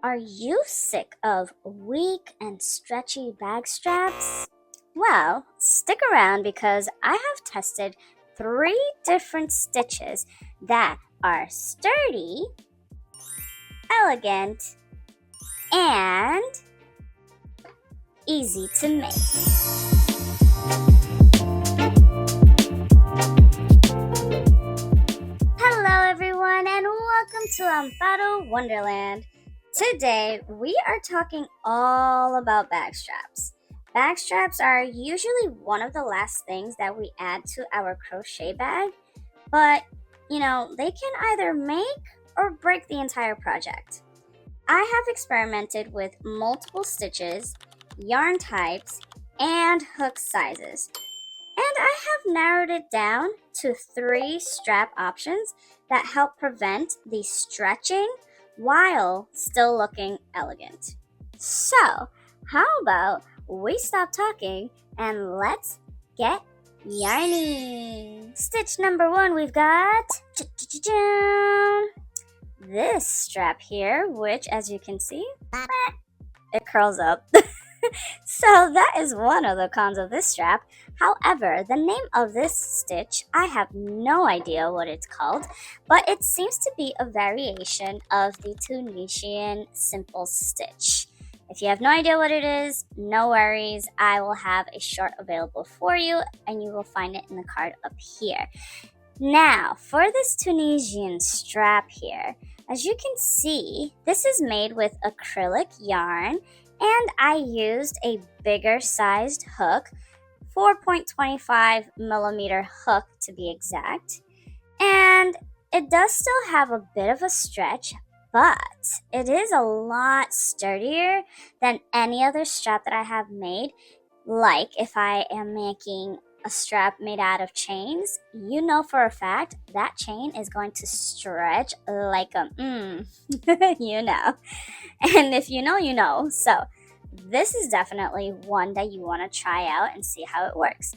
Are you sick of weak and stretchy bag straps? Well, stick around because I have tested 3 different stitches that are sturdy, elegant, and easy to make. Hello, everyone, and welcome to Amparo Wonderland. Today, we are talking all about bag straps. Bag straps are usually one of the last things that we add to our crochet bag, but they can either make or break the entire project. I have experimented with multiple stitches, yarn types, and hook sizes. And I have narrowed it down to 3 strap options that help prevent the stretching while still looking elegant. So, how about we stop talking and let's get yarning? Stitch number 1, we've got this strap here, which as you can see, it curls up. So that is one of the cons of this strap. However, the name of this stitch, I have no idea what it's called, but it seems to be a variation of the Tunisian Simple Stitch. If you have no idea what it is, no worries. I will have a short available for you, and you will find it in the card up here. Now, for this Tunisian strap here, as you can see, this is made with acrylic yarn, and I used a bigger sized hook, 4.25 millimeter hook to be exact. And it does still have a bit of a stretch, but it is a lot sturdier than any other strap that I have made. Like if I am making a strap made out of chains, you know for a fact that chain is going to stretch like a you know. And if you know, you know. So this is definitely one that you want to try out and see how it works.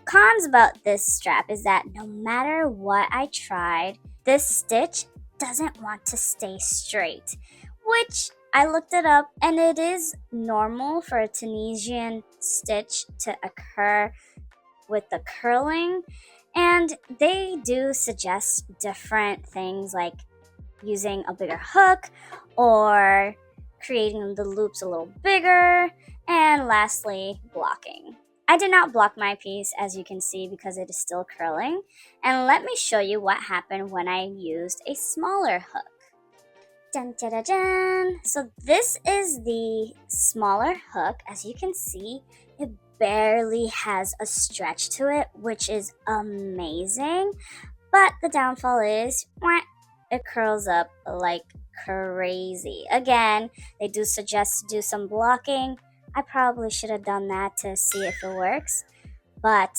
Cons about this strap is that no matter what I tried, this stitch doesn't want to stay straight, which I looked it up, and it is normal for a Tunisian stitch to occur with the curling, and they do suggest different things like using a bigger hook or creating the loops a little bigger, and lastly, blocking. I did not block my piece, as you can see, because it is still curling, and let me show you what happened when I used a smaller hook. Dun, dun, dun, dun. So this is the smaller hook. As you can see, it barely has a stretch to it, which is amazing, but the downfall is it curls up like crazy. Again, they do suggest to do some blocking. I probably should have done that to see if it works, but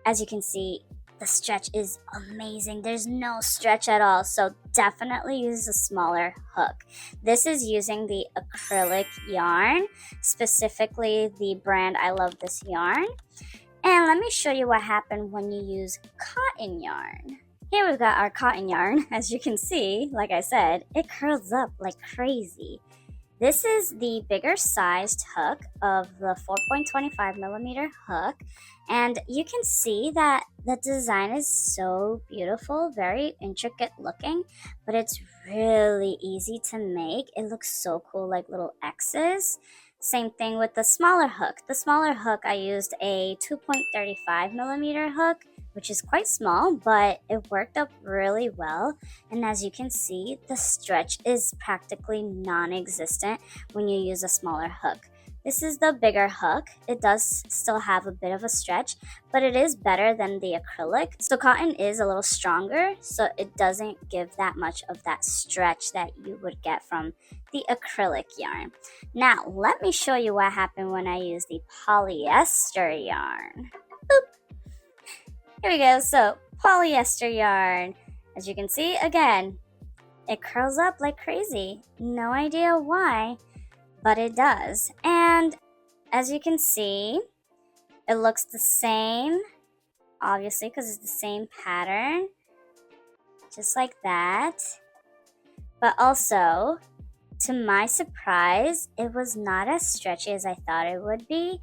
as you can see, the stretch is amazing. There's no stretch at all, so definitely use a smaller hook. This is using the acrylic yarn, specifically the brand I Love This Yarn. And let me show you what happened when you use cotton yarn. Here we've got our cotton yarn. As you can see, like I said, it curls up like crazy. This is the bigger sized hook of the 4.25 millimeter hook, and you can see that the design is so beautiful, very intricate looking, but it's really easy to make. It looks so cool, like little X's. Same thing with the smaller hook. The smaller hook, I used a 2.35 millimeter hook, which is quite small, but it worked up really well. And as you can see, the stretch is practically non-existent when you use a smaller hook. This is the bigger hook. It does still have a bit of a stretch, but it is better than the acrylic. So cotton is a little stronger, so it doesn't give that much of that stretch that you would get from the acrylic yarn. Now, let me show you what happened when I used the polyester yarn. Boop. Here we go. So polyester yarn, as you can see, again, it curls up like crazy. No idea why, but it does. And as you can see, it looks the same, obviously, because it's the same pattern, just like that. But also, to my surprise, it was not as stretchy as I thought it would be.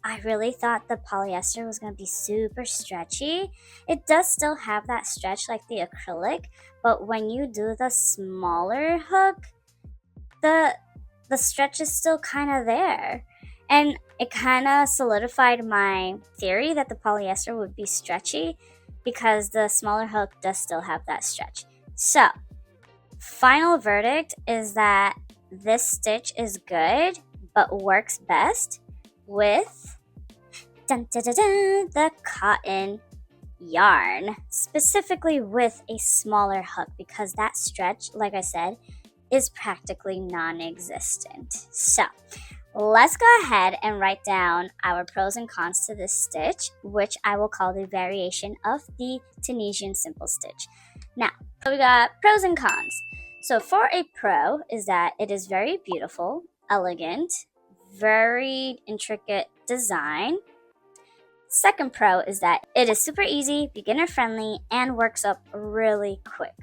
I really thought the polyester was going to be super stretchy. It does still have that stretch like the acrylic, but when you do the smaller hook, the stretch is still kind of there. And it kind of solidified my theory that the polyester would be stretchy because the smaller hook does still have that stretch. So, final verdict is that this stitch is good, but works best with the cotton yarn, specifically with a smaller hook, because that stretch, like I said, is practically non-existent. So let's go ahead and write down our pros and cons to this stitch, which I will call the variation of the Tunisian Simple Stitch. Now, we got pros and cons. So for a pro is that it is very beautiful, elegant, very intricate design. Second pro is that it is super easy, beginner friendly, and works up really quick.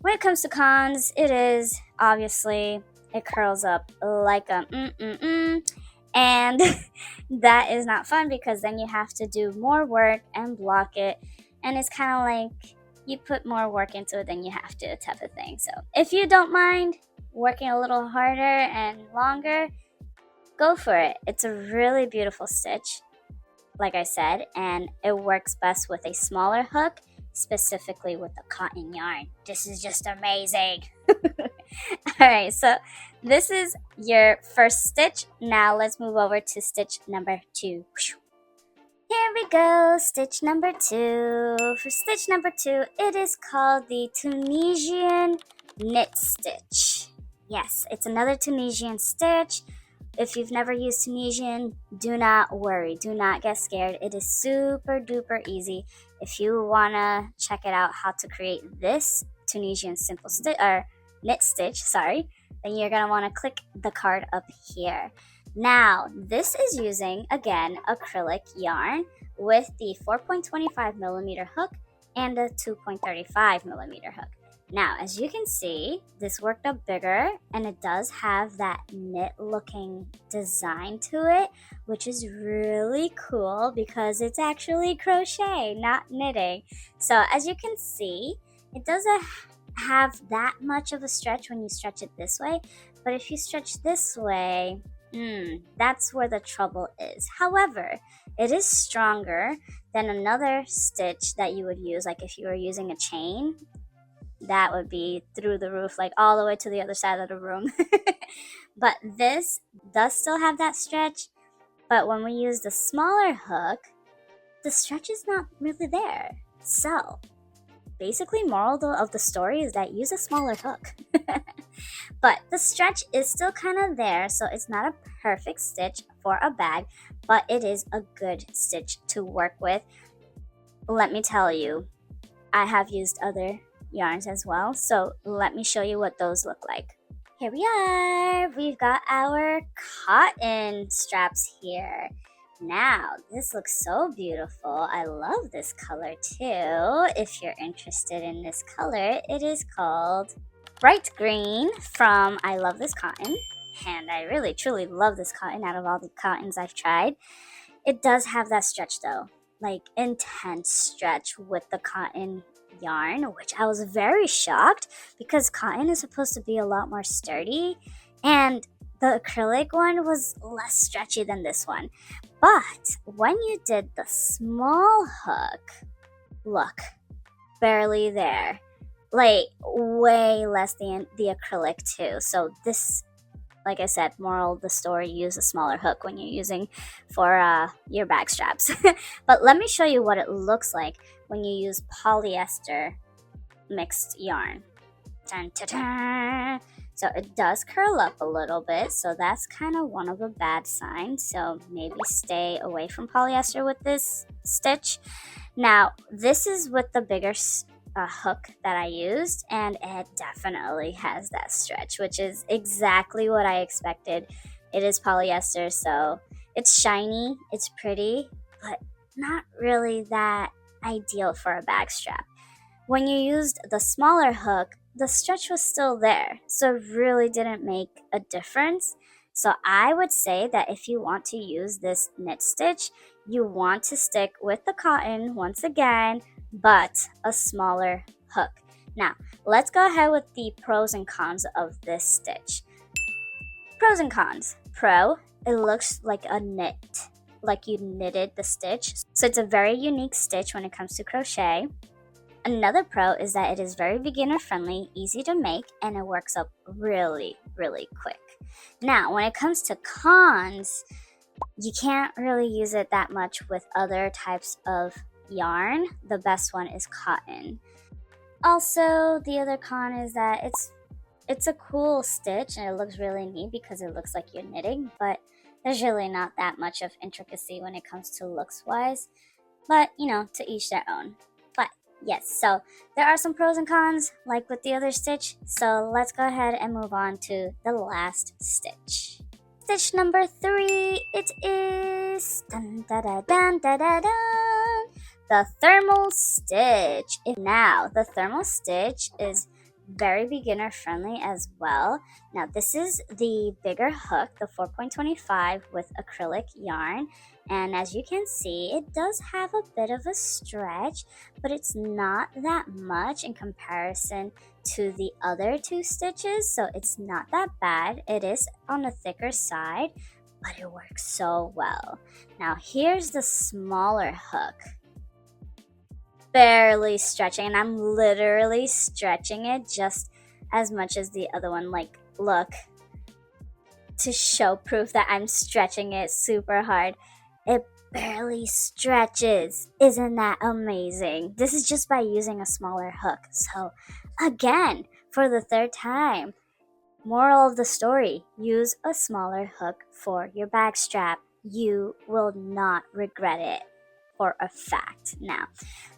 When it comes to cons, it is obviously, it curls up like a and that is not fun because then you have to do more work and block it, and it's kind of like you put more work into it than you have to, type of thing. So if you don't mind working a little harder and longer, go for it. It's a really beautiful stitch, like I said, and it works best with a smaller hook, specifically with the cotton yarn. This is just amazing. Alright, so this is your first stitch. Now let's move over to stitch number 2. Here we go, stitch number 2. For stitch number 2, it is called the Tunisian knit stitch. Yes, it's another Tunisian stitch. If you've never used Tunisian, do not worry. Do not get scared. It is super duper easy. If you want to check it out how to create this Tunisian simple stitch or knit stitch, then you're going to want to click the card up here. Now, this is using, again, acrylic yarn with the 4.25 millimeter hook and a 2.35 millimeter hook. Now, as you can see, this worked up bigger, and it does have that knit-looking design to it, which is really cool because it's actually crochet, not knitting. So, as you can see, it doesn't have that much of a stretch when you stretch it this way, but if you stretch this way, that's where the trouble is. However, it is stronger than another stitch that you would use, like if you were using a chain. That would be through the roof, like all the way to the other side of the room. But this does still have that stretch, but when we use the smaller hook, the stretch is not really there. So, basically, moral of the story is that use a smaller hook. But the stretch is still kind of there, so it's not a perfect stitch for a bag, but it is a good stitch to work with. Let me tell you, I have used other yarns as well, so let me show you what those look like. Here we are. We've got our cotton straps here. Now, this looks so beautiful. I love this color too. If you're interested in this color, it is called Bright Green from I Love This Cotton. And I really, truly love this cotton out of all the cottons I've tried. It does have that stretch though, like intense stretch with the cotton yarn, which I was very shocked because cotton is supposed to be a lot more sturdy, and the acrylic one was less stretchy than this one. But when you did the small hook, look, barely there, like way less than the acrylic too. So this, like I said, moral of the story, use a smaller hook when you're using for your bag straps. But let me show you what it looks like when you use polyester mixed yarn. Dun, dun, dun. So it does curl up a little bit, so that's kind of one of the bad signs. So maybe stay away from polyester with this stitch. Now, this is with the bigger hook that I used, and it definitely has that stretch, which is exactly what I expected. It is polyester, so it's shiny, it's pretty, but not really that ideal for a bag strap. When you used the smaller hook, the stretch was still there, so it really didn't make a difference. So I would say that if you want to use this knit stitch, you want to stick with the cotton once again, but a smaller hook. Now, let's go ahead with the pros and cons of this stitch. Pros and cons. Pro, it looks like a knit, like you knitted the stitch. So it's a very unique stitch when it comes to crochet. Another pro is that it is very beginner friendly, easy to make, and it works up really, really quick. Now, when it comes to cons, you can't really use it that much with other types of yarn. The best one is cotton. Also, the other con is that it's a cool stitch and it looks really neat because it looks like you're knitting, but there's really not that much of intricacy when it comes to looks wise. But, you know, to each their own. But yes, so there are some pros and cons like with the other stitch. So let's go ahead and move on to the last stitch. Stitch number 3, it is dun, da, da, dun, da, da, dun, the thermal stitch. Now, the thermal stitch is very beginner friendly as well. Now, this is the bigger hook, the 4.25 with acrylic yarn. And as you can see, it does have a bit of a stretch, but it's not that much in comparison to the other 2 stitches, so it's not that bad. It is on the thicker side, but it works so well. Now, here's the smaller hook. Barely stretching, and I'm literally stretching it just as much as the other one. Like, look, to show proof that I'm stretching it super hard. It barely stretches. Isn't that amazing? This is just by using a smaller hook. So again, for the 3rd time, moral of the story, use a smaller hook for your bag strap. You will not regret it for a fact. Now,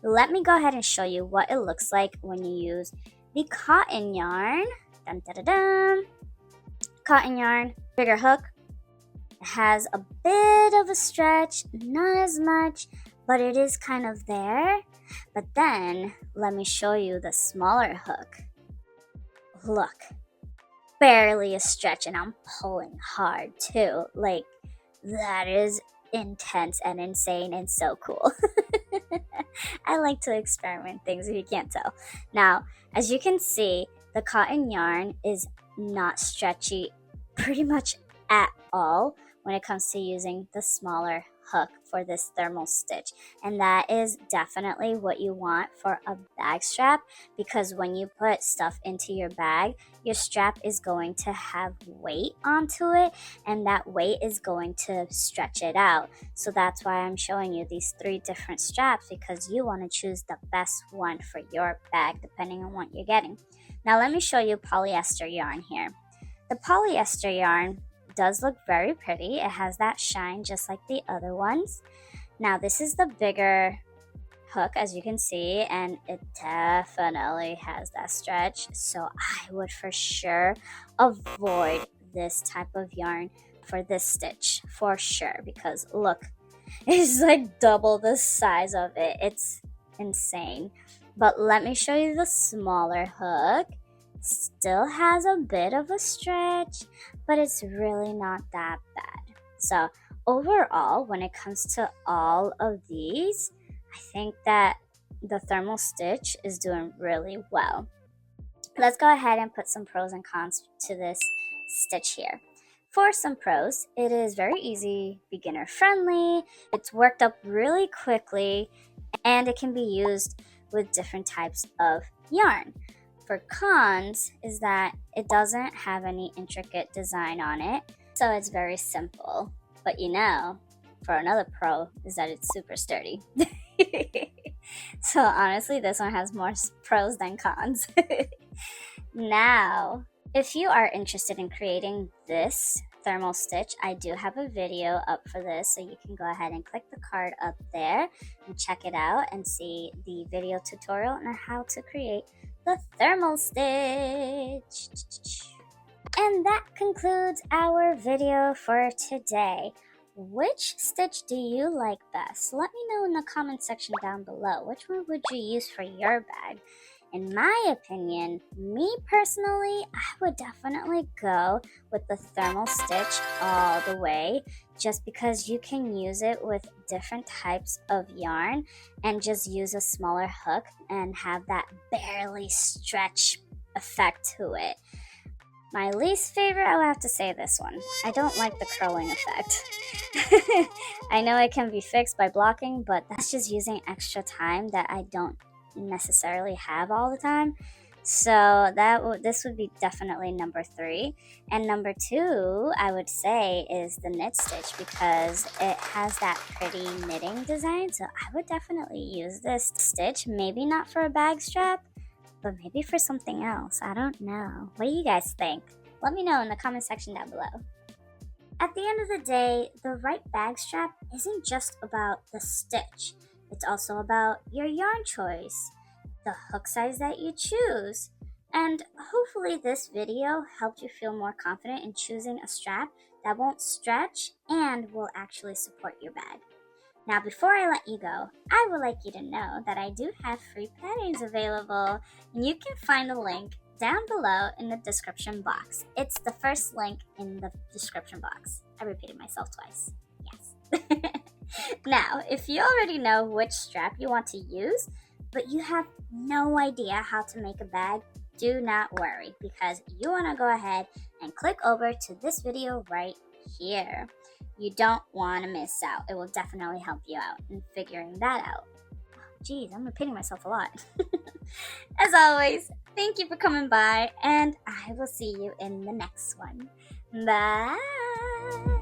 let me go ahead and show you what it looks like when you use the cotton yarn. Dun, dun, dun, dun. Cotton yarn, bigger hook. It has a bit of a stretch, not as much, but it is kind of there. But then, let me show you the smaller hook. Look, barely a stretch, and I'm pulling hard too. Like, that is intense and insane and so cool. I like to experiment things if you can't tell. Now, as you can see, the cotton yarn is not stretchy pretty much at all when it comes to using the smaller hook for this thermal stitch, and that is definitely what you want for a bag strap, because when you put stuff into your bag, your strap is going to have weight onto it, and that weight is going to stretch it out. So that's why I'm showing you these 3 different straps, because you want to choose the best one for your bag depending on what you're getting. Now let me show you polyester yarn here. The polyester yarn does look very pretty. It has that shine just like the other ones. Now this is the bigger hook, as you can see, and it definitely has that stretch. So I would for sure avoid this type of yarn for this stitch for sure, because look, it's like double the size of it. It's insane. But let me show you the smaller hook. Still has a bit of a stretch, but it's really not that bad. So overall, when it comes to all of these, I think that the thermal stitch is doing really well. Let's go ahead and put some pros and cons to this stitch here. For some pros, it is very easy, beginner friendly, it's worked up really quickly, and it can be used with different types of yarn. For cons is that it doesn't have any intricate design on it, so it's very simple. But you know, for another pro is that it's super sturdy. So honestly, this one has more pros than cons. Now, if you are interested in creating this thermal stitch, I do have a video up for this, so you can go ahead and click the card up there and check it out and see the video tutorial on how to create the thermal stitch. And that concludes our video for today. Which stitch do you like best? Let me know in the comment section down below. Which one would you use for your bag? In my opinion, me personally, I would definitely go with the thermal stitch all the way, just because you can use it with different types of yarn and just use a smaller hook and have that barely stretch effect to it. My least favorite, I would have to say this one. I don't like the curling effect. I know it can be fixed by blocking, but that's just using extra time that I don't necessarily have all the time. So this would be definitely number 3. And number 2, I would say, is the knit stitch, because it has that pretty knitting design. So I would definitely use this stitch, maybe not for a bag strap, but maybe for something else. I don't know. What do you guys think? Let me know in the comment section down below. At the end of the day, the right bag strap isn't just about the stitch. It's also about your yarn choice, the hook size that you choose, and hopefully this video helped you feel more confident in choosing a strap that won't stretch and will actually support your bag. Now, before I let you go, I would like you to know that I do have free patterns available, and you can find the link down below in the description box. It's the first link in the description box. I repeated myself twice. Yes. Now, if you already know which strap you want to use, but you have no idea how to make a bag, do not worry, because you want to go ahead and click over to this video right here. You don't want to miss out. It will definitely help you out in figuring that out. Geez, I'm repeating myself a lot. As always, thank you for coming by, and I will see you in the next one. Bye!